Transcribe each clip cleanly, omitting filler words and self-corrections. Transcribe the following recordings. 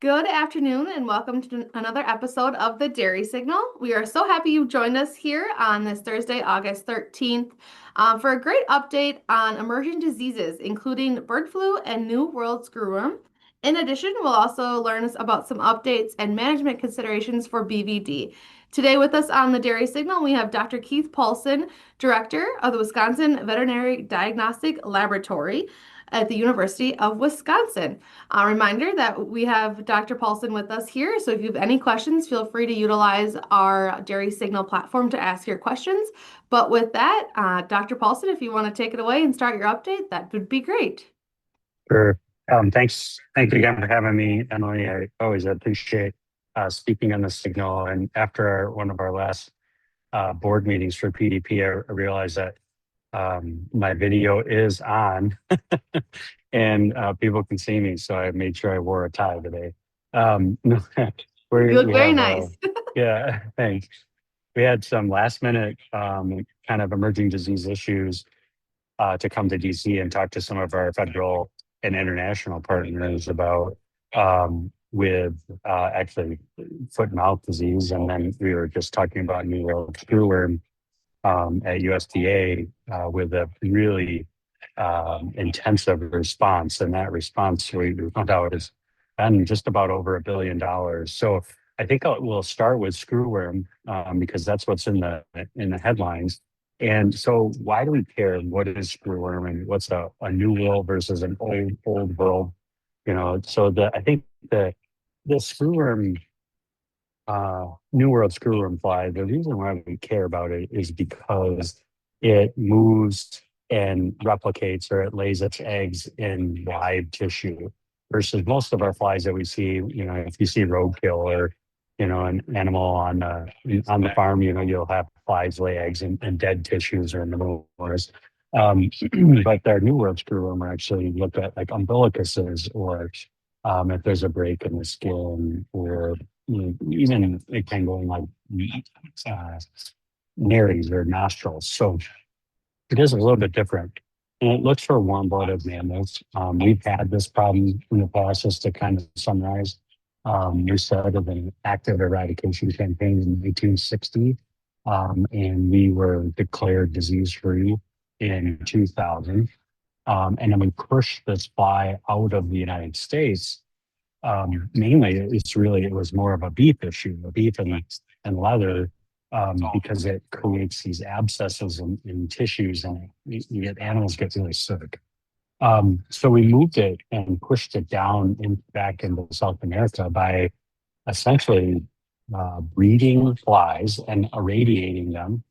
Good afternoon and welcome to another episode of the Dairy Signal. We are so happy you joined us here on this Thursday, August 13th, for a great update on emerging diseases, including bird flu and New World Screwworm. In addition, we'll also learn about some updates and management considerations for BVD. Today with us on the Dairy Signal, we have Dr. Keith Paulson, Director of the Wisconsin Veterinary Diagnostic Laboratory at the University of Wisconsin. A reminder that we have Dr. Paulson with us here, so if you have any questions, feel free to utilize our Dairy Signal platform to ask your questions. But with that, Dr. Paulson, if you want to take it away and start your update, that would be great. Sure. Thanks. Thank you again for having me, Emily. I always appreciate speaking on the signal. And after one of our last board meetings for PDP, I realized that my video is on and people can see me. So I made sure I wore a tie today. You look we very have, nice. yeah, thanks. We had some last minute kind of emerging disease issues to come to DC and talk to some of our federal and international partners about with actually foot and mouth disease. And then we were just talking about New World Screwworm at USDA with a really intensive response. And that response we found out is been just about over $1 billion. So I think we'll start with screwworm because that's what's in the headlines. And so why do we care what is screwworm and what's a new world versus an old world? So I think the screwworm, New World screwworm fly, the reason why we care about it is because it moves and replicates, or it lays its eggs in live tissue versus most of our flies that we see, if you see roadkill or, an animal on the farm, you'll have flies lay eggs in dead tissues or in the moors. But their New World screwworm are actually look at like umbilicuses, or if there's a break in the skin, or even it can go in like nares or nostrils. So it is a little bit different. And it looks for warm-blooded mammals. We've had this problem in the past, just to kind of summarize. We started an active eradication campaign in 1860, and we were declared disease-free in 2000. And then we pushed this fly out of the United States. Mainly, it was more of a beef issue, beef and leather, because it creates these abscesses in tissues, and animals get really sick. So we moved it and pushed it down back into South America by essentially breeding flies and irradiating them,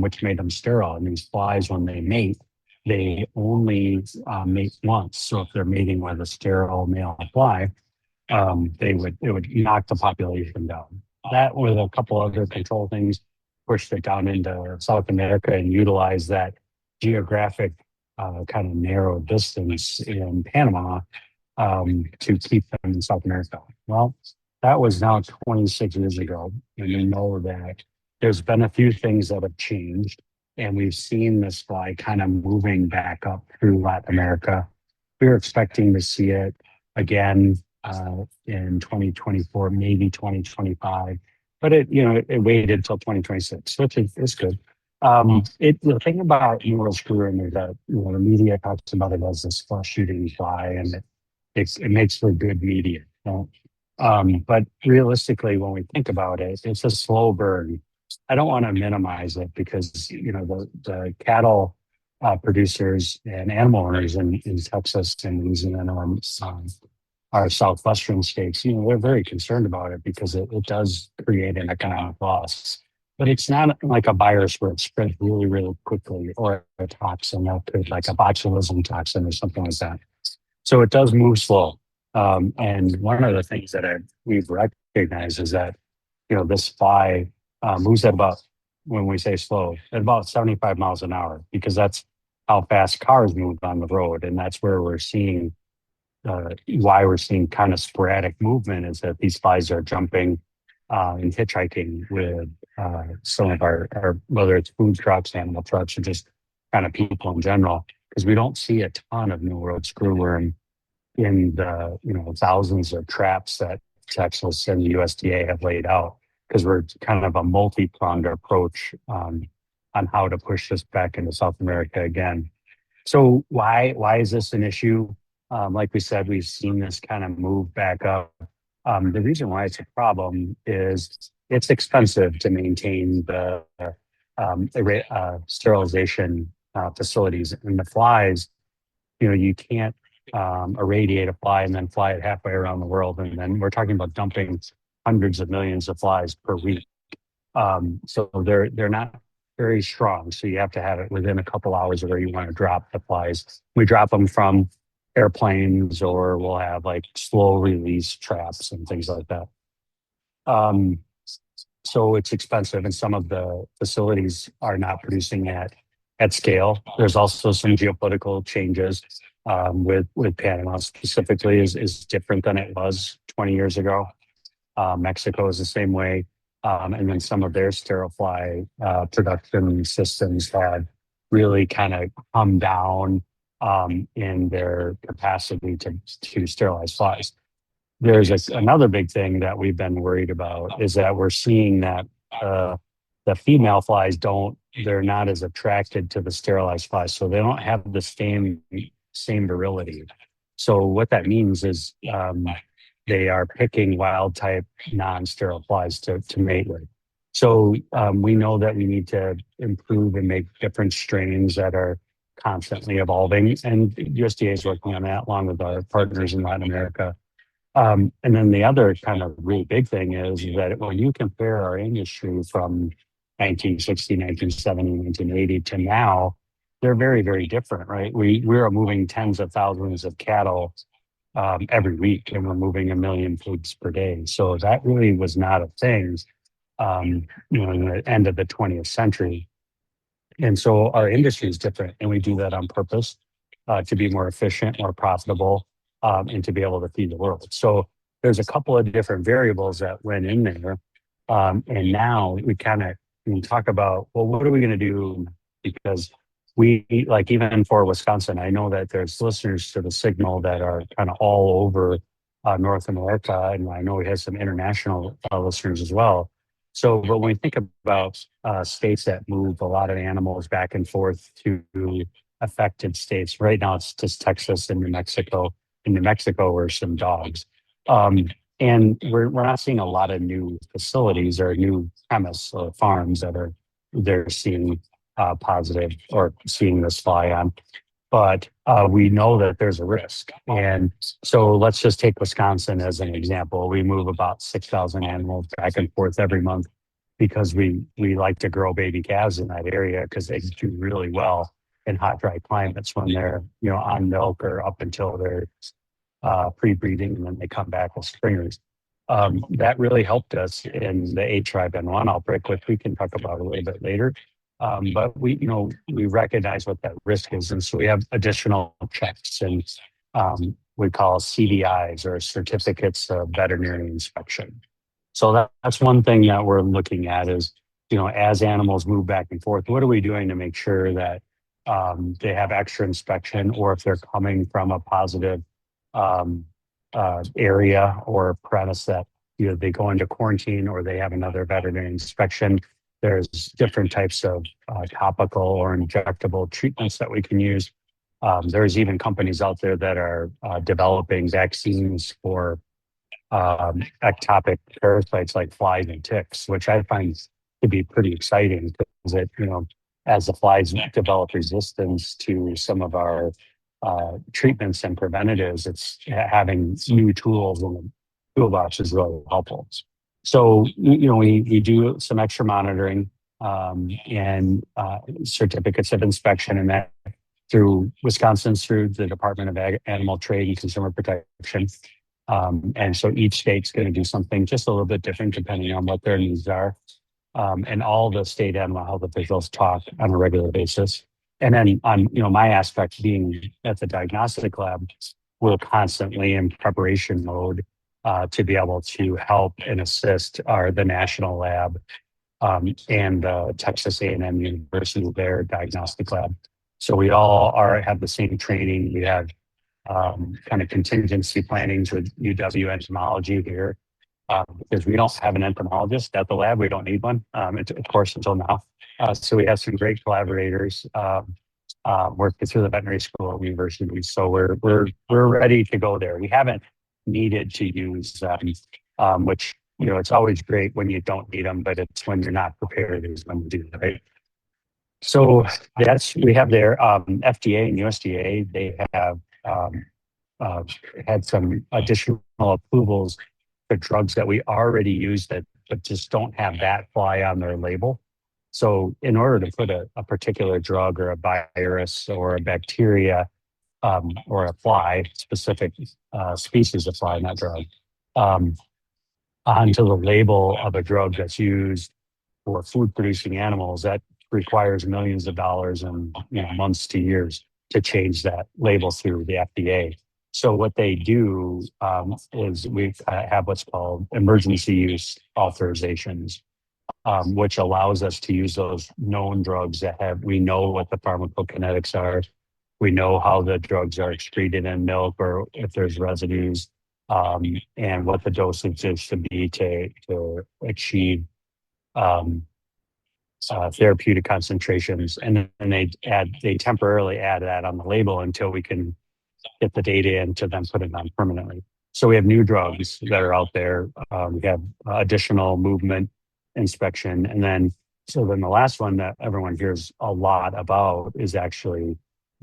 which made them sterile. And these flies, when they mate, they only mate once. So if they're mating with a sterile male fly, it would knock the population down. That, with a couple other control things, pushed it down into South America and utilized that geographic kind of narrow distance in Panama to keep them in South America. Well, that was now 26 years ago, and we know that there's been a few things that have changed, and we've seen this fly kind of moving back up through Latin America. We were expecting to see it again in 2024, maybe 2025, but it waited until 2026, which is good. The thing about New World screwworm is that the media talks about it as this flesh-eating fly, and it makes for good media. But realistically, when we think about it, it's a slow burn. I don't want to minimize it because the cattle producers and animal owners in Texas and Louisiana and our southwestern states, they're very concerned about it because it does create an economic loss. But it's not like a virus where it spreads really, really quickly, or a toxin like a botulism toxin or something like that. So it does move slow. And one of the things that we've recognized is that, this fly moves at about, when we say slow, at about 75 miles an hour, because that's how fast cars move on the road. And that's where we're seeing, why we're seeing kind of sporadic movement, is that these flies are jumping and hitchhiking with some of our, whether it's food trucks, animal trucks, or just kind of people in general, because we don't see a ton of New World screwworm in the thousands of traps that Texas and the USDA have laid out, because we're kind of a multi-pronged approach on how to push this back into South America again. So why is this an issue? Like we said, we've seen this kind of move back up. The reason why it's a problem is it's expensive to maintain the sterilization facilities, and the flies. You can't irradiate a fly and then fly it halfway around the world, and then we're talking about dumping hundreds of millions of flies per week. So they're not very strong. So you have to have it within a couple hours of where you want to drop the flies. We drop them from airplanes, or we'll have like slow release traps and things like that. Um, so it's expensive, and some of the facilities are not producing at scale. There's also some geopolitical changes with Panama specifically is different than it was 20 years ago. Mexico is the same way. And then some of their sterile fly production systems had really kind of come down in their capacity to sterilize flies. There's another big thing that we've been worried about is that we're seeing that the female flies they're not as attracted to the sterilized flies, so they don't have the same virility. So what that means is they are picking wild type non-sterile flies to mate with. So we know that we need to improve and make different strains that are constantly evolving, and USDA is working on that along with our partners in Latin America. And then the other kind of really big thing is that when you compare our industry from 1960, 1970, 1980 to now, they're very, very different, right? We are moving tens of thousands of cattle every week, and we're moving 1 million pigs per day. So that really was not a thing, in the end of the 20th century. And so our industry is different, and we do that on purpose to be more efficient, more profitable, and to be able to feed the world. So there's a couple of different variables that went in there. And now we talk about, well, what are we going to do? Because we, like, even for Wisconsin, I know that there's listeners to the signal that are kind of all over North America, and I know we have some international listeners as well. So, but when we think about states that move a lot of animals back and forth to affected states, right now it's just Texas and New Mexico. In New Mexico are some dogs. And we're not seeing a lot of new facilities or new premise or farms that they're seeing positive or seeing this fly on. But we know that there's a risk. And so let's just take Wisconsin as an example. We move about 6,000 animals back and forth every month because we like to grow baby calves in that area because they do really well in hot, dry climates when they're on milk or up until they're pre-breeding, and then they come back as springers. That really helped us in the H5N1 outbreak, which we can talk about a little bit later. But we recognize what that risk is, and so we have additional checks, and we call CVIs, or certificates of veterinary inspection. So that's one thing that we're looking at is, as animals move back and forth, what are we doing to make sure that they have extra inspection, or if they're coming from a positive area or premise that they go into quarantine or they have another veterinary inspection. There's different types of topical or injectable treatments that we can use. There's even companies out there that are developing vaccines for ectopic parasites like flies and ticks, which I find to be pretty exciting because as the flies develop resistance to some of our treatments and preventatives, it's having new tools in the toolbox is really helpful. So, we do some extra monitoring and certificates of inspection, and that through Wisconsin's through the Department of Animal Trade and Consumer Protection. And so each state's going to do something just a little bit different depending on what their needs are. And all the state animal health officials talk on a regular basis. And then on, my aspect being at the diagnostic lab, we're constantly in preparation mode to be able to help and assist the national lab and Texas A&M University, their diagnostic lab. So we all have the same training. We have kind of contingency plannings with UW entomology here, because we don't have an entomologist at the lab. We don't need one, of course, until now. So we have some great collaborators working through the veterinary school at university. So we're ready to go there. We haven't needed to use them, which it's always great when you don't need them, but it's when you're not prepared is when you do, right? So we have their FDA and USDA. They have uh, had some additional approvals for drugs that we already use that but just don't have that fly on their label. So in order to put a particular drug or a virus or a bacteria or a fly, specific species of fly, not drug, um, onto the label of a drug that's used for food producing animals, that requires millions of dollars and months to years to change that label through the FDA. So what they do is we have what's called emergency use authorizations, which allows us to use those known drugs we know what the pharmacokinetics are. We know how the drugs are excreted in milk or if there's residues, and what the dosage is to be to achieve um, therapeutic concentrations. And then they temporarily add that on the label until we can get the data in to then put it on permanently. So we have new drugs that are out there. We have additional movement inspection. And then the last one that everyone hears a lot about is actually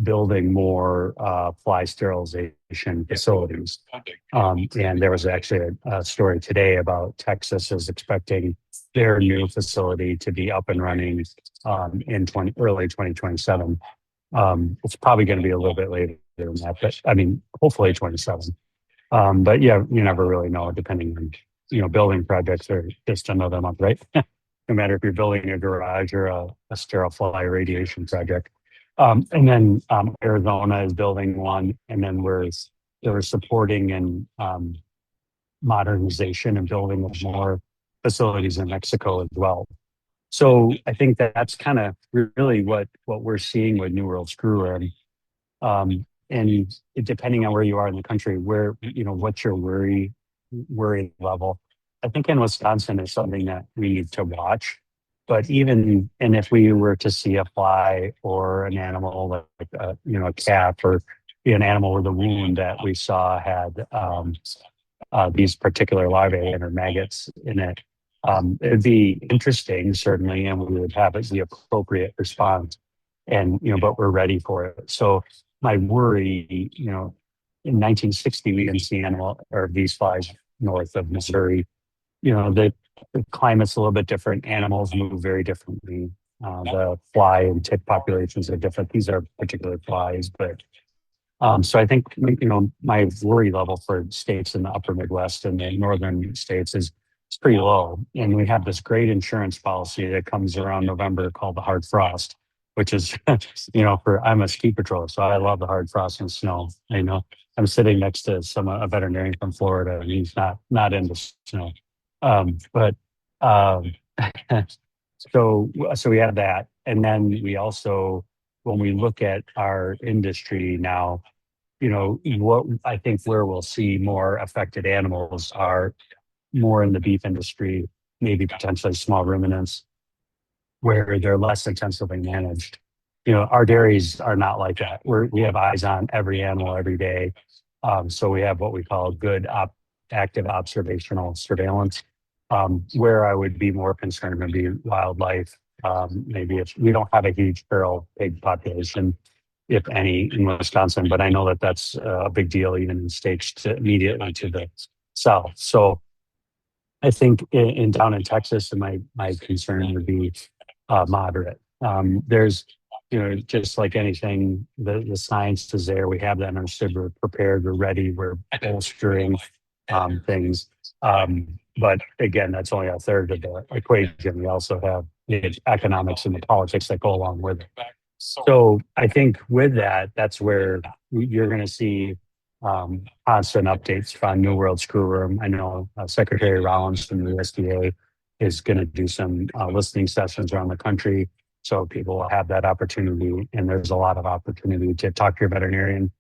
building more fly sterilization facilities. And there was actually a story today about Texas is expecting their new facility to be up and running in early 2027. It's probably going to be a little bit later than that, but I mean, hopefully 27. But yeah, you never really know, depending on, building projects are just another month, right? No matter if you're building a garage or a sterile fly radiation project. And then Arizona is building one, and then they're supporting and modernization and building of more facilities in Mexico as well. So I think that's kind of really what we're seeing with New World Screwworm. And depending on where you are in the country, what's your worry level? I think in Wisconsin is something that we need to watch. But and if we were to see a fly or an animal like a cat or an animal with a wound that we saw had these particular larvae or maggots in it, it'd be interesting, certainly, and we would have the appropriate response. And but we're ready for it. So my worry, in 1960 we didn't see these flies north of Missouri. The climate's a little bit different. Animals move very differently. The fly and tick populations are different. These are particular flies, but so I think my worry level for states in the upper Midwest and the northern states is pretty low. And we have this great insurance policy that comes around November called the hard frost, which is I'm a ski patroller, so I love the hard frost and snow. I'm sitting next to a veterinarian from Florida, and he's not into snow. But so we have that, and then we also, when we look at our industry now, what I think where we'll see more affected animals are more in the beef industry, maybe potentially small ruminants, where they're less intensively managed. Our dairies are not like that. We have eyes on every animal every day. So we have what we call good active observational surveillance. Where I would be more concerned would be wildlife. Maybe if we don't have a huge feral pig population, if any, in Wisconsin, but I know that that's a big deal even in states immediately to the south. So I think down in Texas, my concern would be moderate. There's, just like anything, the science is there. We have that understood. We're prepared. We're ready. We're bolstering things. But again, that's only a third of the equation. We also have the economics and the politics that go along with it. So I think with that, that's where you're going to see constant updates on New World Screwworm. I know Secretary Rollins from the USDA is going to do some listening sessions around the country, so people will have that opportunity. And there's a lot of opportunity to talk to your veterinarian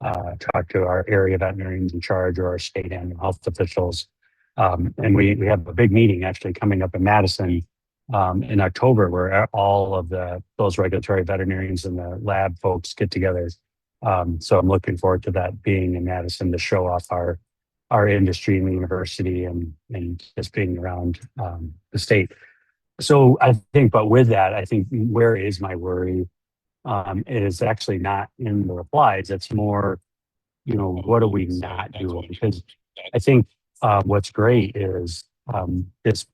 talk to our area veterinarians in charge or our state animal health officials. And we have a big meeting actually coming up in Madison in October where all of those regulatory veterinarians and the lab folks get together. So I'm looking forward to that being in Madison to show off our industry and the university and just being around the state. So I think, but with that, I think where is my worry is actually not in the replies. It's more, what are we not doing? Because I think what's great is this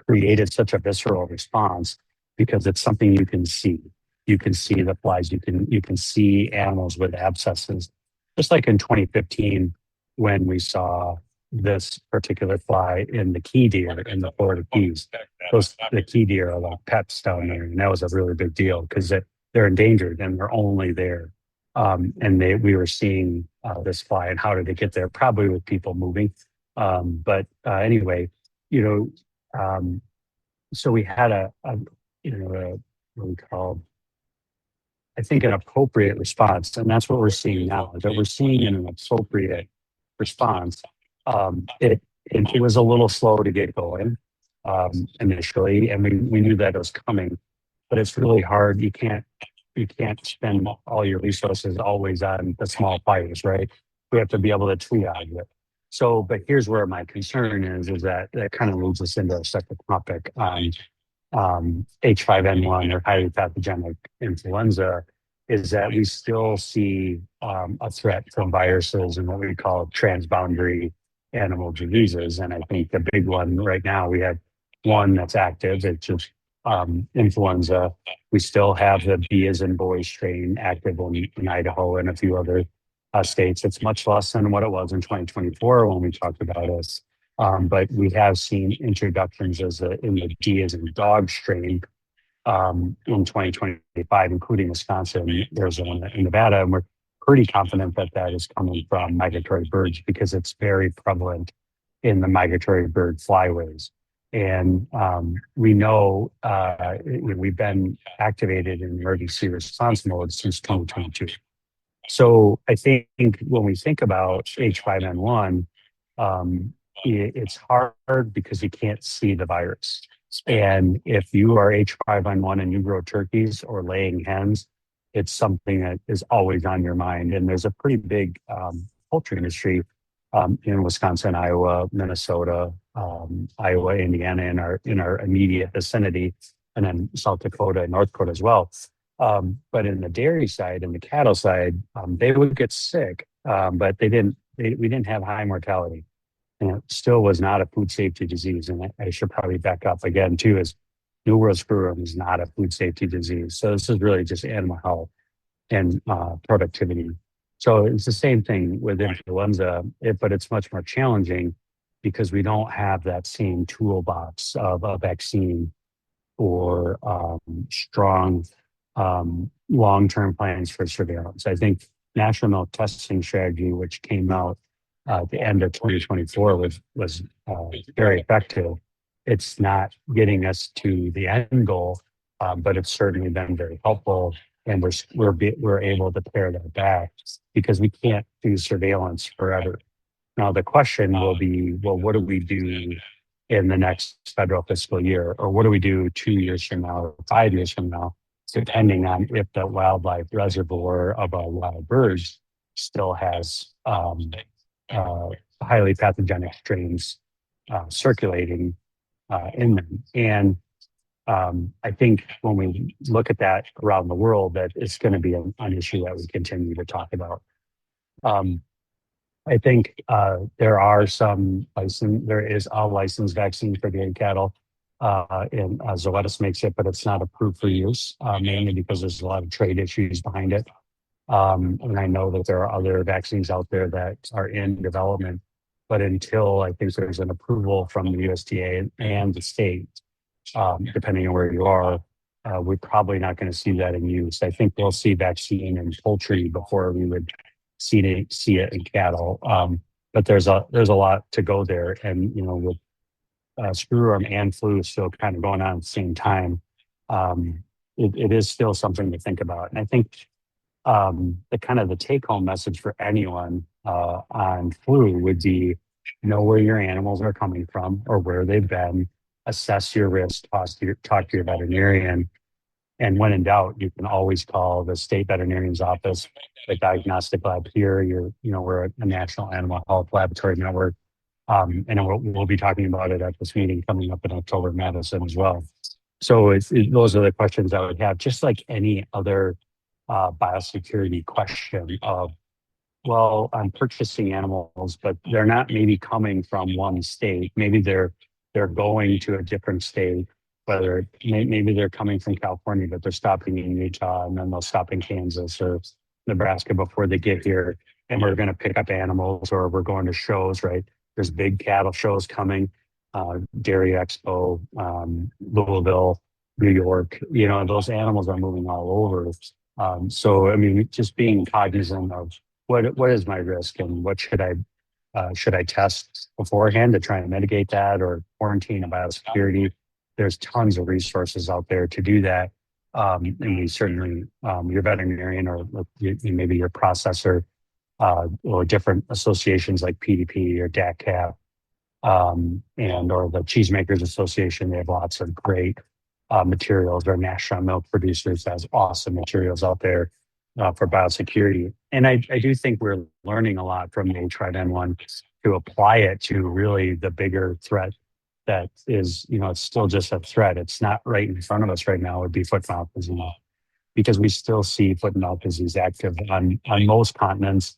created such a visceral response because it's something you can see. You can see the flies. You can see animals with abscesses. Just like in 2015 when we saw this particular fly in the key deer in the Florida Keys. The key deer are like pets down there, and that was a really big deal because they're endangered and they're only there. And we were seeing this fly, and how did it get there? Probably with people moving. But anyway, you know, so we had what we called, I think, an appropriate response, and that's what we're seeing now. Is that we're seeing an appropriate response. It was a little slow to get going initially, and we knew that it was coming, but it's really hard. You can't spend all your resources always on the small fires, right? We have to be able to triage it. So, but here's where my concern is that kind of leads us into a second topic on H5N1 or highly pathogenic influenza, is that we still see a threat from viruses and what we call transboundary animal diseases. And I think the big one right now, we have one that's active, it's just influenza. We still have the B as in boy strain active in Idaho and a few other states. It's much less than what it was in 2024 when we talked about it. But we have seen introductions in the D as in dog strain in 2025, including Wisconsin, Arizona, and Nevada. And we're pretty confident that that is coming from migratory birds because it's very prevalent in the migratory bird flyways. And we know we've been activated in emergency response mode since 2022. So I think when we think about H5N1, it's hard because you can't see the virus. And if you are H5N1 and you grow turkeys or laying hens, it's something that is always on your mind. And there's a pretty big poultry industry in Wisconsin, Iowa, Minnesota, Iowa, Indiana, in our immediate vicinity, and then South Dakota and North Dakota as well. But in the dairy side and the cattle side, they would get sick, but we didn't have high mortality. And it still was not a food safety disease. And I should probably back up again too, is New World Screwworm is not a food safety disease. So this is really just animal health and productivity. So it's the same thing with influenza, but it's much more challenging because we don't have that same toolbox of a vaccine or strong long-term plans for surveillance. I think national milk testing strategy, which came out at the end of 2024, was very effective. It's not getting us to the end goal, but it's certainly been very helpful, and we're able to pare that back because we can't do surveillance forever. Now the question will be, well, what do we do in the next federal fiscal year, or what do we do 2 years from now, or 5 years from now, depending on if the wildlife reservoir of our wild birds still has highly pathogenic strains circulating in them. And I think when we look at that around the world, that it's going to be an issue that we continue to talk about. I think there is a licensed vaccine for dairy cattle, and Zoetis makes it, but it's not approved for use, mainly because there's a lot of trade issues behind it. And I know that there are other vaccines out there that are in development, but until I think there's an approval from the USDA and the state, depending on where you are, we're probably not going to see that in use. I think we'll see vaccine in poultry before we would see it in cattle. But there's a lot to go there, and with screwworm and flu still kind of going on at the same time, it is still something to think about. And I think the kind of the take home message for anyone on flu would be know where your animals are coming from or where they've been, assess your risk, talk to your veterinarian, and when in doubt, you can always call the state veterinarian's office, the diagnostic lab here. We're a national animal health laboratory network. And we'll be talking about it at this meeting coming up in October, Madison as well. So those are the questions I would have, just like any other biosecurity question of, well, I'm purchasing animals, but they're not maybe coming from one state. Maybe they're going to a different state, whether maybe they're coming from California, but they're stopping in Utah and then they'll stop in Kansas or Nebraska before they get here. And we're going to pick up animals or we're going to shows, right? There's big cattle shows coming, Dairy Expo, Louisville, New York. Those animals are moving all over. So, I mean, just being cognizant of what is my risk and what should I test beforehand to try and mitigate that or quarantine and biosecurity. There's tons of resources out there to do that. And we certainly, your veterinarian or maybe your processor or different associations like PDP or DACCAP and or the Cheesemakers Association, they have lots of great materials. Our National Milk Producers has awesome materials out there for biosecurity. And I do think we're learning a lot from the H5N1 to apply it to really the bigger threat that is, it's still just a threat. It's not right in front of us right now, would be foot and mouth disease, because we still see foot and mouth disease active on most continents,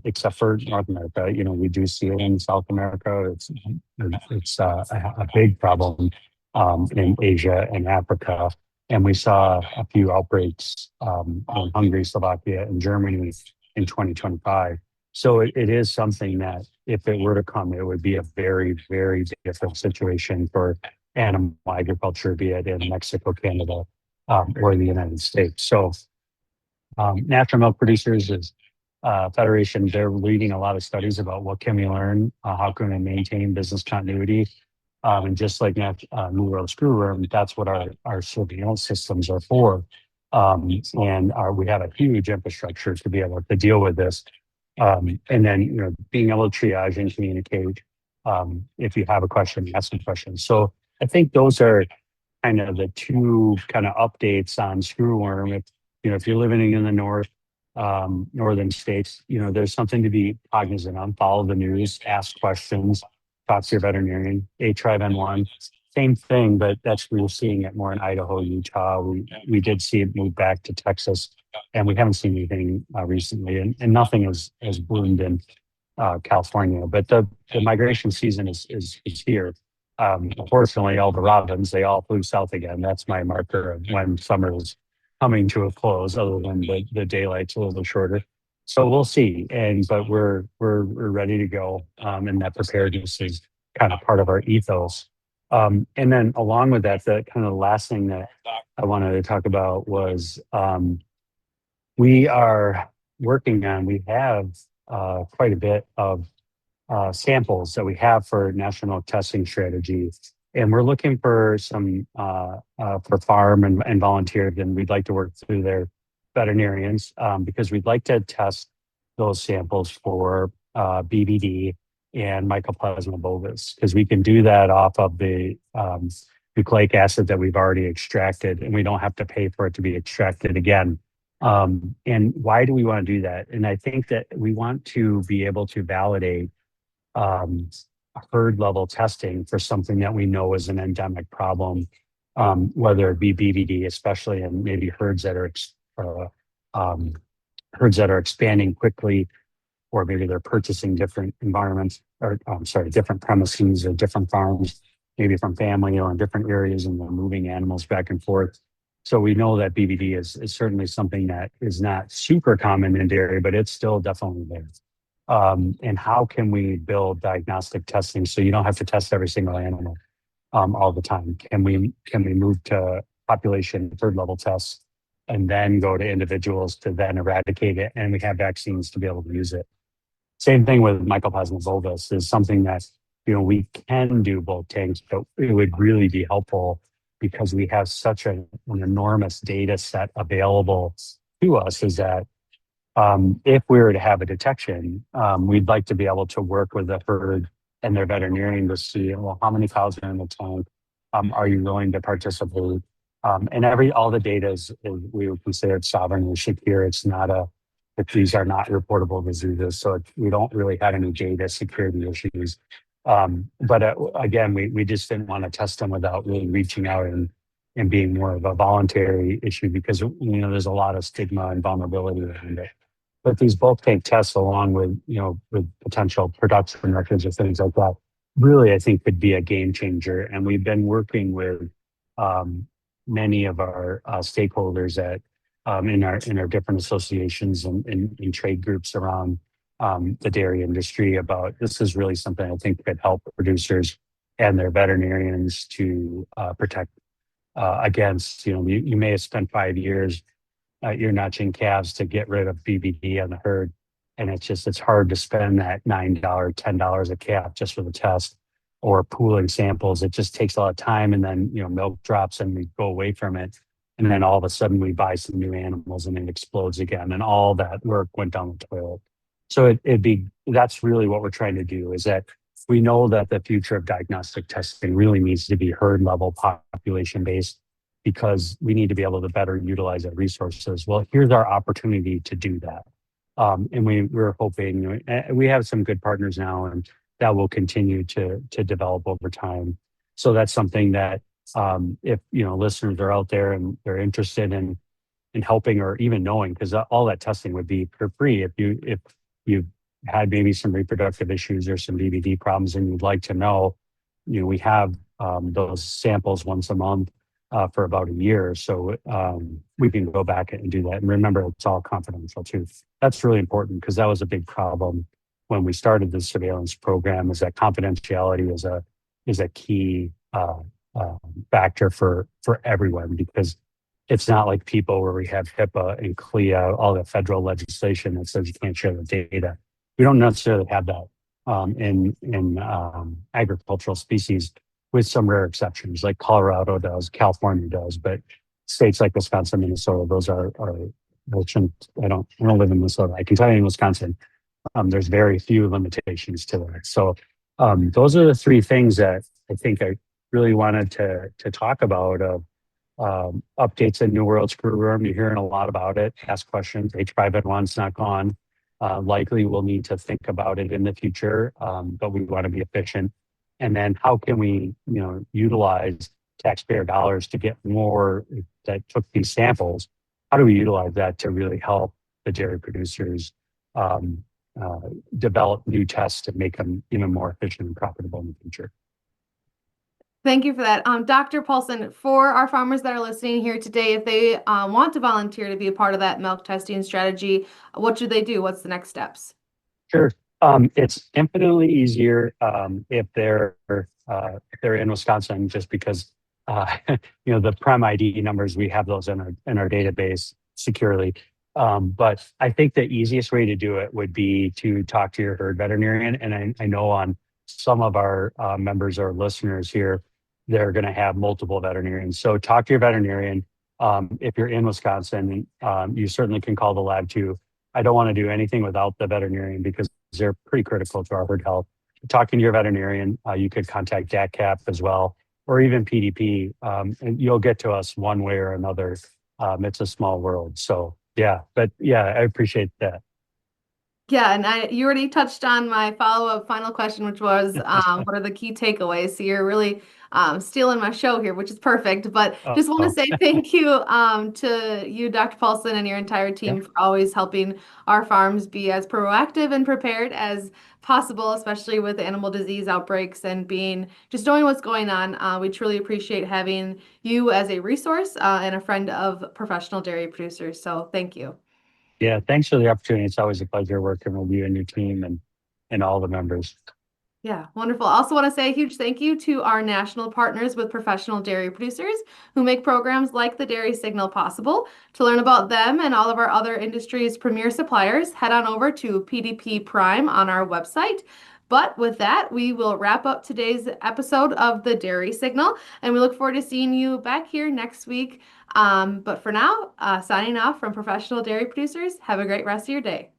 except for North America. We do see it in South America. It's a big problem in Asia and Africa. And we saw a few outbreaks in Hungary, Slovakia, and Germany in 2025. So it is something that if it were to come, it would be a very, very different situation for animal agriculture, be it in Mexico, Canada, or the United States. So National Milk Producers is Federation. They're leading a lot of studies about what can we learn, how can we maintain business continuity. And just like New World Screwworm, that's what our surveillance systems are for. And we have a huge infrastructure to be able to deal with this. And then, being able to triage and communicate if you have a question, ask a question. So I think those are kind of the two kind of updates on Screwworm. If you're living in the northern states, there's something to be cognizant on. Follow the news, ask questions, talk to your veterinarian. H5N1, same thing, but we're seeing it more in Idaho, Utah. We did see it move back to Texas, and we haven't seen anything recently, and nothing has bloomed in California. But the migration season is here. Unfortunately, all the robins, they all flew south again. That's my marker of when summer is coming to a close, other than the daylight's a little bit shorter. So we'll see. But we're ready to go. And that preparedness is kind of part of our ethos. And then along with that, the kind of the last thing that I wanted to talk about was we are working on, we have quite a bit of samples that we have for national testing strategy. And we're looking for some for farm and volunteers, and we'd like to work through their veterinarians because we'd like to test those samples for BVD and Mycoplasma bovis, because we can do that off of the nucleic acid that we've already extracted, and we don't have to pay for it to be extracted again. And why do we want to do that? And I think that we want to be able to validate herd level testing for something that we know is an endemic problem, whether it be BVD, especially in maybe herds that are expanding quickly, or maybe they're purchasing different environments, or different premises or different farms, maybe from family or in different areas, and they're moving animals back and forth. So we know that BVD is certainly something that is not super common in dairy, but it's still definitely there. And how can we build diagnostic testing so you don't have to test every single animal all the time? Can we move to population herd level tests and then go to individuals to then eradicate it? And we have vaccines to be able to use it. Same thing with Mycoplasma bovis is something that, we can do both tanks, but it would really be helpful because we have such an enormous data set available to us is that if we were to have a detection, we'd like to be able to work with the herd and their veterinarian to see, well, how many cows are in the tank? Are you willing to participate? And all the data we would consider it sovereignly secure. It's not if these are not reportable diseases, so we don't really have any data security issues. But again, we just didn't want to test them without really reaching out and being more of a voluntary issue because there's a lot of stigma and vulnerability around it. But these bulk tank tests, along with potential production records or things like that, really I think could be a game changer. And we've been working with many of our stakeholders in our different associations and in trade groups around the dairy industry about this is really something I think could help producers and their veterinarians to protect against. You may have spent 5 years you're notching calves to get rid of BBD on the herd. And it's hard to spend that $9, $10 a calf just for the test or pooling samples. It just takes a lot of time. And then, milk drops and we go away from it. And then all of a sudden we buy some new animals and it explodes again. And all that work went down the toilet. So that's really what we're trying to do is that we know that the future of diagnostic testing really needs to be herd level population based because we need to be able to better utilize our resources. Well, here's our opportunity to do that. And we're hoping, we have some good partners now and that will continue to develop over time. So that's something that if, listeners are out there and they're interested in helping or even knowing, because all that testing would be for free. If you've had maybe some reproductive issues or some BBD problems and you'd like to know, we have those samples once a month for about a year. So we can go back and do that. And remember, it's all confidential too. That's really important because that was a big problem when we started the surveillance program is that confidentiality is a key factor for everyone because it's not like people where we have HIPAA and CLIA, all the federal legislation that says you can't share the data. We don't necessarily have that in agricultural species with some rare exceptions like Colorado does, California does, but states like Wisconsin, Minnesota, those are I don't live in Minnesota. I can tell you in Wisconsin, there's very few limitations to that. So those are the three things that I think I really wanted to talk about updates in New World Screwworm. You're hearing a lot about it. Ask questions. H5N1's not gone. Likely we'll need to think about it in the future, but we want to be efficient. And then how can we, utilize taxpayer dollars to get more that took these samples? How do we utilize that to really help the dairy producers develop new tests to make them even more efficient and profitable in the future? Thank you for that. Dr. Paulson, for our farmers that are listening here today, if they want to volunteer to be a part of that milk testing strategy, what should they do? What's the next steps? Sure. It's infinitely easier if they're in Wisconsin, just because the Prem ID numbers, we have those in our database securely. But I think the easiest way to do it would be to talk to your herd veterinarian. And I know on some of our members or listeners here, they're going to have multiple veterinarians. So talk to your veterinarian. If you're in Wisconsin, you certainly can call the lab too. I don't want to do anything without the veterinarian because they're pretty critical to our herd health. Talking to your veterinarian, you could contact DACCAP as well, or even PDP, and you'll get to us one way or another. It's a small world. So yeah, I appreciate that. Yeah, and you already touched on my follow-up final question, which was what are the key takeaways? So you're really stealing my show here, which is perfect. But just want to say thank you to you, Dr. Paulson, and your entire team for always helping our farms be as proactive and prepared as possible, especially with animal disease outbreaks and just knowing what's going on. We truly appreciate having you as a resource and a friend of professional dairy producers. So thank you. Yeah, thanks for the opportunity. It's always a pleasure working with you and your team and all the members. Yeah, wonderful. I also want to say a huge thank you to our national partners with professional dairy producers who make programs like the Dairy Signal possible. To learn about them and all of our other industry's premier suppliers, head on over to PDP Prime on our website. But with that, we will wrap up today's episode of the Dairy Signal, and we look forward to seeing you back here next week. But for now, signing off from professional dairy producers, have a great rest of your day.